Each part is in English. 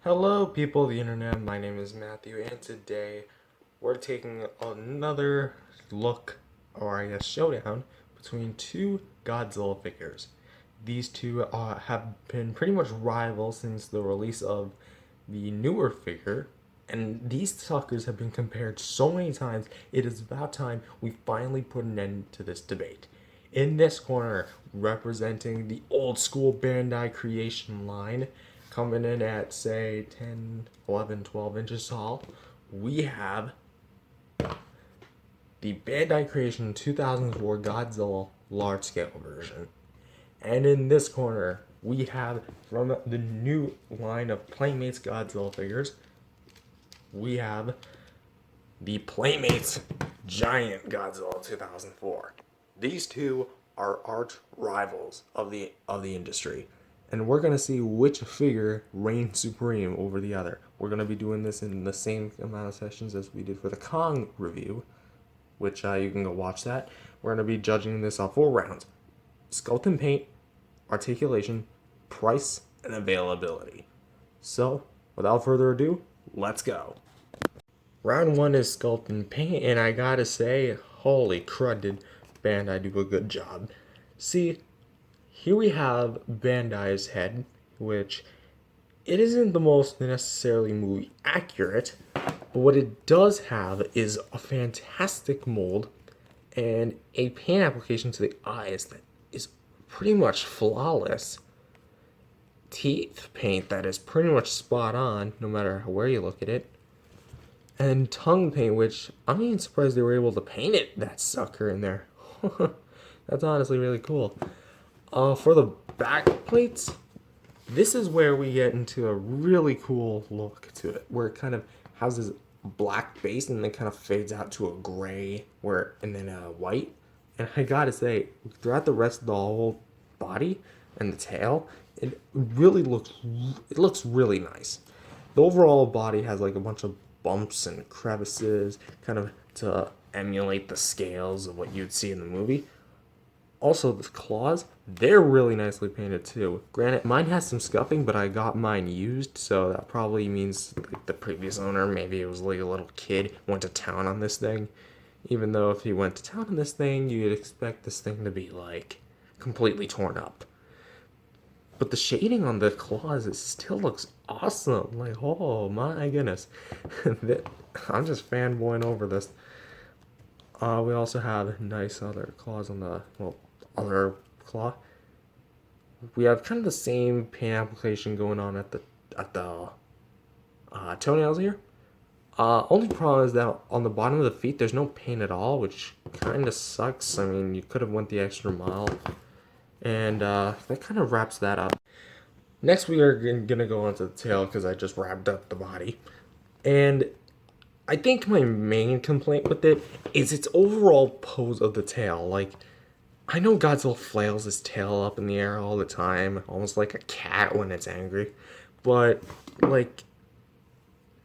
Hello, people of the internet. My name is Matthew, and today we're taking another look, or I guess showdown, between two Godzilla figures. These two have been pretty much rivals since the release of the newer figure, and these suckers have been compared so many times, it is about time we finally put an end to this debate. In this corner, representing the old school Bandai creation line, coming in at say 10, 11, 12 inches tall, we have the Bandai Creation 2004 Godzilla large scale version. And in this corner, we have from the new line of Playmates Godzilla figures, we have the Playmates Giant Godzilla 2004. These two are arch rivals of the industry, and we're gonna see which figure reigns supreme over the other. We're gonna be doing this in the same amount of sessions as we did for the Kong review, which you can go watch that. We're gonna be judging this on 4 rounds: Sculpting Paint, Articulation, Price, and Availability. So, without further ado, let's go. Round 1 is Sculpting Paint, and I gotta say, holy crud, did Bandai do a good job. See, here we have Bandai's head, which it isn't the most necessarily movie accurate, but what it does have is a fantastic mold and a paint application to the eyes that is pretty much flawless. Teeth paint that is pretty much spot on, no matter where you look at it. And tongue paint, which I'm even surprised they were able to paint it, that sucker in there. That's honestly really cool. For the back plates, this is where we get into a really cool look to it, where it kind of has this black base and then kind of fades out to a gray, and then a white. And I gotta say, throughout the rest of the whole body and the tail, it looks really nice. The overall body has like a bunch of bumps and crevices, kind of to emulate the scales of what you'd see in the movie. Also, the claws, they're really nicely painted too. Granted, mine has some scuffing, but I got mine used, so that probably means like the previous owner, maybe it was like a little kid, went to town on this thing. Even though if he went to town on this thing, you'd expect this thing to be like completely torn up. But the shading on the claws, it still looks awesome. Like, oh my goodness. I'm just fanboying over this. We also have nice other claws on the, other claw. We have kind of the same paint application going on at the toenails here. Only problem is that on the bottom of the feet, there's no paint at all, which kind of sucks. I mean, you could have went the extra mile. And that kind of wraps that up. Next, we are gonna go on to the tail because I just wrapped up the body. And I think my main complaint with it is its overall pose of the tail. Like, I know Godzilla flails his tail up in the air all the time, almost like a cat when it's angry. But, like,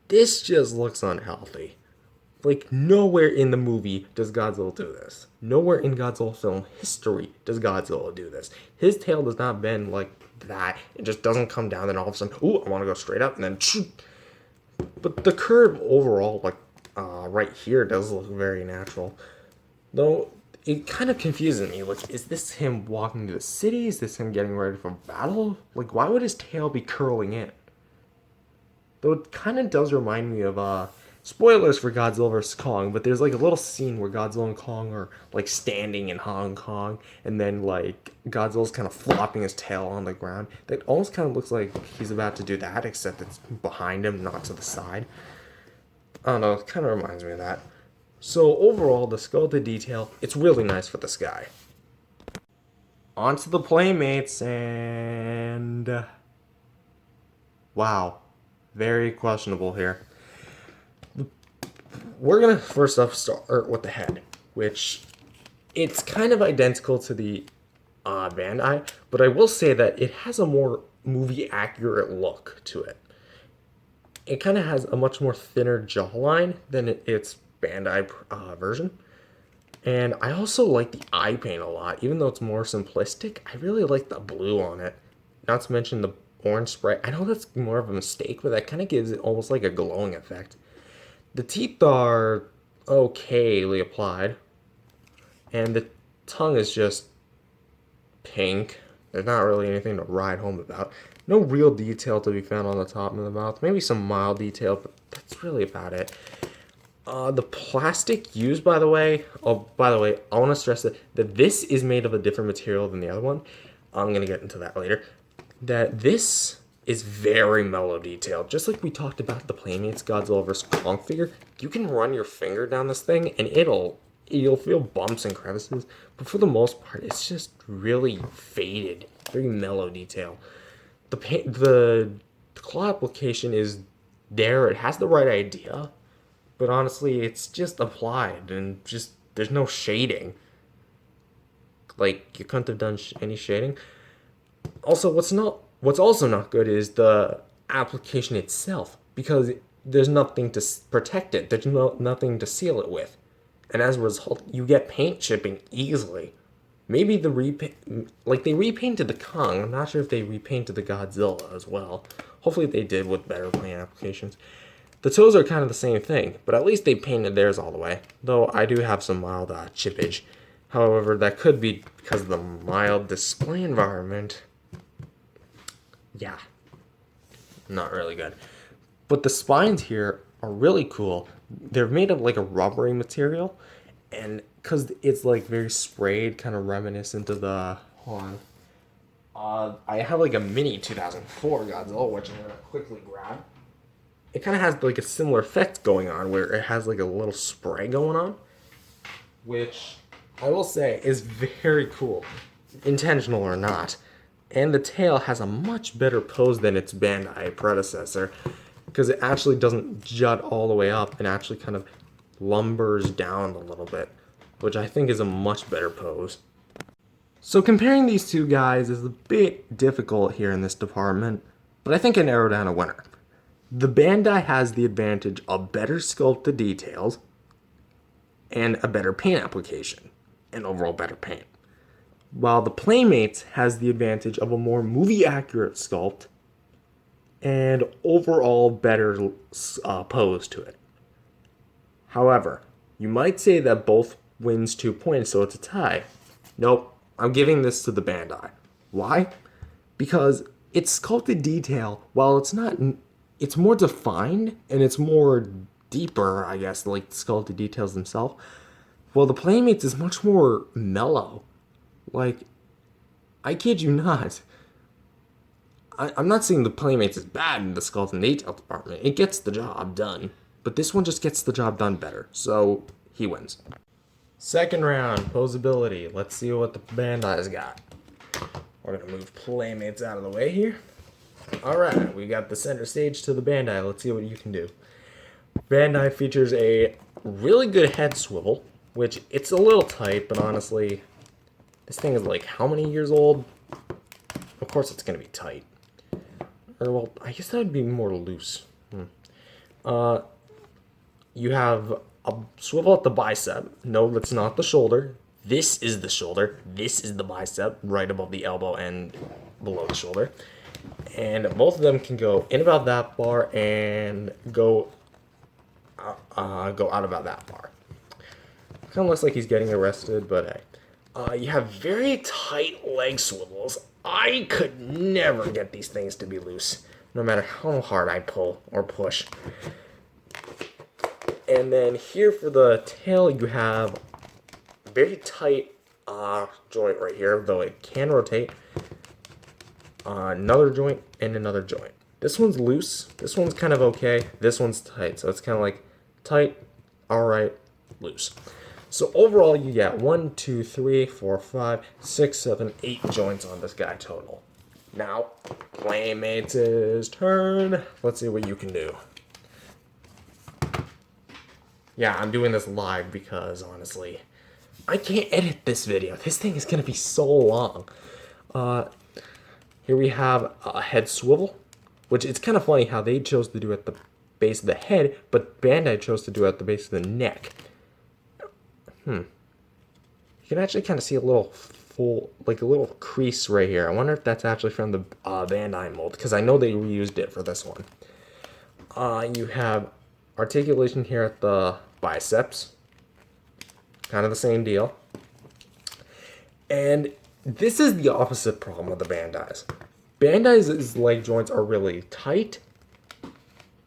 this just looks unhealthy. Like, nowhere in the movie does Godzilla do this. Nowhere in Godzilla film history does Godzilla do this. His tail does not bend like that. It just doesn't come down and all of a sudden, ooh, I want to go straight up, and then but the curve overall, like, right here does look very natural. Though, it kind of confuses me. Like, is this him walking to the city? Is this him getting ready for battle? Like, why would his tail be curling in? Though it kind of does remind me of, spoilers for Godzilla vs. Kong, but there's like a little scene where Godzilla and Kong are like standing in Hong Kong, and then like Godzilla's kind of flopping his tail on the ground. That almost kind of looks like he's about to do that, except it's behind him, not to the side. I don't know, it kind of reminds me of that. So overall, the sculpted detail, it's really nice for this guy. On to the Playmates, and wow, very questionable here. We're gonna first off start with the head, which it's kind of identical to the Bandai, but I will say that it has a more movie accurate look to it. It kind of has a much more thinner jawline than its Bandai version. And I also like the eye paint a lot, even though it's more simplistic. I really like the blue on it. Not to mention the orange spray. I know that's more of a mistake, but that kind of gives it almost like a glowing effect. The teeth are okayly applied, and the tongue is just pink. There's not really anything to write home about. No real detail to be found on the top of the mouth. Maybe some mild detail, but that's really about it. The plastic used, by the way, I want to stress that this is made of a different material than the other one. I'm going to get into that later. That this is very mellow detailed. Just like we talked about the Playmates Godzilla vs. Kong figure, you can run your finger down this thing and you'll feel bumps and crevices, but for the most part, it's just really faded, very mellow detail. The claw application is there. It has the right idea, but honestly, it's just applied and just there's no shading. Like you couldn't have done any shading. Also, what's also not good is the application itself, because there's nothing to protect it. There's nothing to seal it with. And as a result, you get paint chipping easily. Maybe they repainted the Kong. I'm not sure if they repainted the Godzilla as well. Hopefully they did with better paint applications. The toes are kind of the same thing, but at least they painted theirs all the way. Though I do have some mild chippage. However, that could be because of the mild display environment. Yeah, not really good. But the spines here are really cool. They're made of like a rubbery material, and because it's like very sprayed, kind of reminiscent of the, hold on. I have like a mini 2004 Godzilla, which I'm gonna quickly grab. It kind of has like a similar effect going on, where it has like a little spray going on, which I will say is very cool, intentional or not. And the tail has a much better pose than its Bandai predecessor, because it actually doesn't jut all the way up and actually kind of lumbers down a little bit, which I think is a much better pose. So comparing these two guys is a bit difficult here in this department, but I think I narrowed down a winner. The Bandai has the advantage of better sculpted details and a better paint application, and overall better paint. While the Playmates has the advantage of a more movie-accurate sculpt and overall better pose to it. However, you might say that both wins 2 points, so it's a tie. Nope, I'm giving this to the Bandai. Why? Because its sculpted detail, while it's more defined and it's more deeper, I guess, like the sculpted details themselves. Well, the Playmates is much more mellow. Like, I kid you not. I'm not saying the Playmates is bad in the sculpting detail department. It gets the job done. But this one just gets the job done better. So, he wins. Second round, Posability. Let's see what the Bandai's got. We're going to move Playmates out of the way here. Alright, we got the center stage to the Bandai. Let's see what you can do. Bandai features a really good head swivel, which it's a little tight, but honestly, this thing is like how many years old? Of course it's going to be tight. Or, well, I guess that would be more loose. You have a swivel at the bicep. No, that's not the shoulder. This is the shoulder. This is the bicep, right above the elbow and below the shoulder. And both of them can go in about that far and go out about that far. Kind of looks like he's getting arrested, but hey. You have very tight leg swivels. I could never get these things to be loose, no matter how hard I pull or push. And then here for the tail, you have very tight joint right here, though it can rotate. Another joint and another joint. This one's loose. This one's kind of okay. This one's tight. So it's kind of like tight, alright, loose. So overall, you get 1, 2, 3, 4, 5, 6, 7, 8 joints on this guy total. Now, Playmates' turn. Let's see what you can do. Yeah, I'm doing this live because, honestly, I can't edit this video. This thing is going to be so long. Here we have a head swivel, which it's kind of funny how they chose to do it at the base of the head, but Bandai chose to do it at the base of the neck. You can actually kind of see a little hole, like a little crease right here. I wonder if that's actually from the Bandai mold, because I know they reused it for this one. You have articulation here at the biceps. Kind of the same deal. And this is the opposite problem with the Bandai's. Bandai's leg joints are really tight.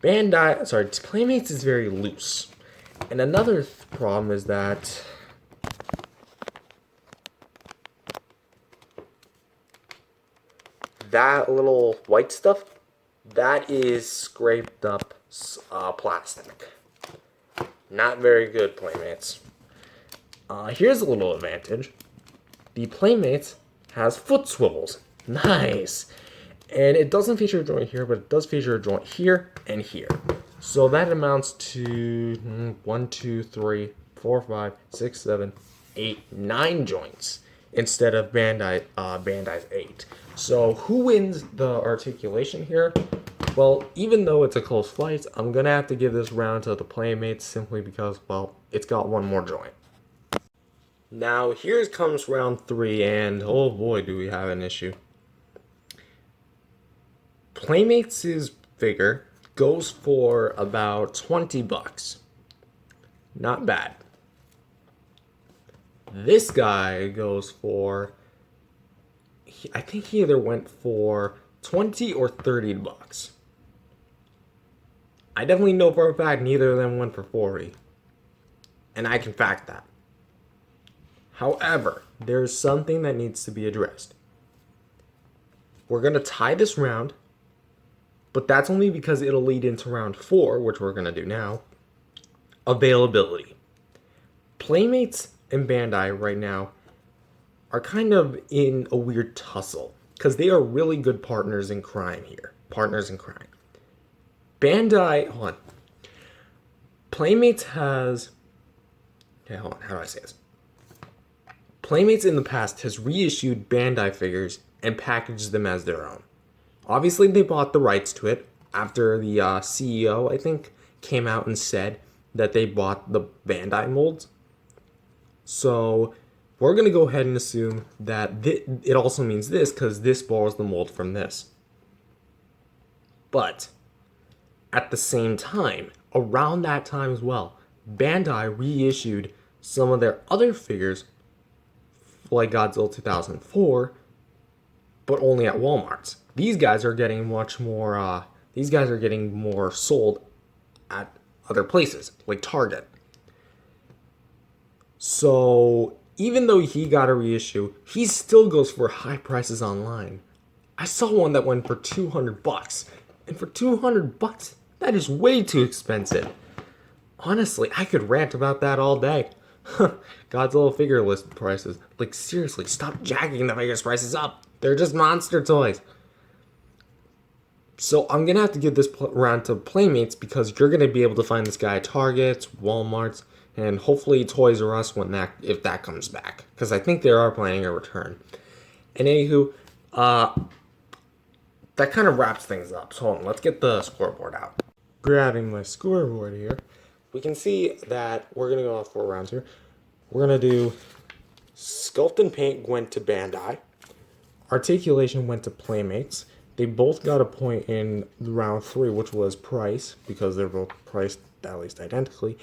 Playmates is very loose. And another problem is that that little white stuff, that is scraped up plastic. Not very good, Playmates. Here's a little advantage. The Playmates has foot swivels. Nice. And it doesn't feature a joint here, but it does feature a joint here and here. So that amounts to 1, 2, 3, 4, 5, 6, 7, 8, 9 joints instead of Bandai's 8. So who wins the articulation here? Well, even though it's a close fight, I'm going to have to give this round to the Playmates simply because, well, it's got one more joint. Now, here comes round 3, and oh boy, do we have an issue. Playmates' figure goes for about $20. Not bad. This guy goes for, I think he either went for $20 or $30. I definitely know for a fact neither of them went for $40. And I can fact that. However, there's something that needs to be addressed. We're going to tie this round, but that's only because it'll lead into round 4, which we're going to do now. Availability. Playmates and Bandai right now are kind of in a weird tussle because they are really good partners in crime here. Partners in crime. Bandai, hold on. Playmates has, okay, hold on, how do I say this? Playmates in the past has reissued Bandai figures and packaged them as their own. Obviously, they bought the rights to it after the CEO, I think, came out and said that they bought the Bandai molds. So we're going to go ahead and assume that it also means this because this borrows the mold from this. But at the same time, around that time as well, Bandai reissued some of their other figures like Godzilla 2004, but only at Walmart's. These guys are getting much more, these guys are getting more sold at other places, like Target. So, even though he got a reissue, he still goes for high prices online. I saw one that went for $200, and for $200, that is way too expensive. Honestly, I could rant about that all day. Godzilla figure list prices. Like, seriously, stop jacking the figures prices up. They're just monster toys. So I'm going to have to give this round to Playmates because you're going to be able to find this guy at Targets, Walmarts, and hopefully Toys R Us if that comes back. Because I think they are planning a return. And anywho, that kind of wraps things up. So hold on, let's get the scoreboard out. Grabbing my scoreboard here. We can see that we're going to go off 4 rounds here. We're going to do Sculpting Paint went to Bandai. Articulation went to Playmates. They both got a point in round 3, which was price, because they're both priced at least identically.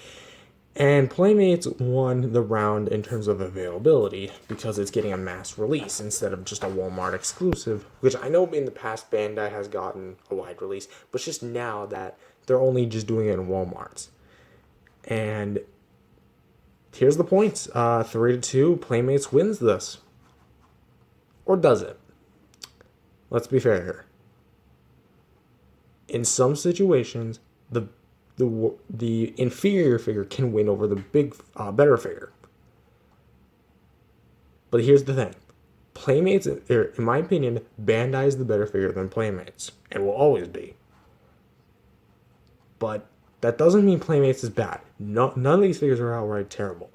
And Playmates won the round in terms of availability, because it's getting a mass release instead of just a Walmart exclusive, which I know in the past Bandai has gotten a wide release, but it's just now that they're only just doing it in Walmarts. And here's the points. 3-2, Playmates wins this. Or does it? Let's be fair here. In some situations, the inferior figure can win over the better figure. But here's the thing. Playmates, in my opinion, Bandai is the better figure than Playmates. And will always be. But that doesn't mean Playmates is bad. None of these figures are outright terrible.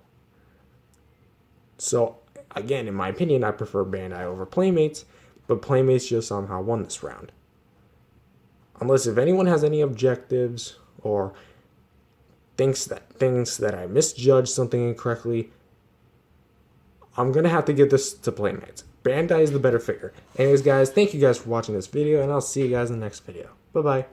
So, again, in my opinion, I prefer Bandai over Playmates, but Playmates just somehow won this round. Unless if anyone has any objectives or thinks that I misjudged something incorrectly, I'm going to have to give this to Playmates. Bandai is the better figure. Anyways, guys, thank you guys for watching this video, and I'll see you guys in the next video. Bye-bye.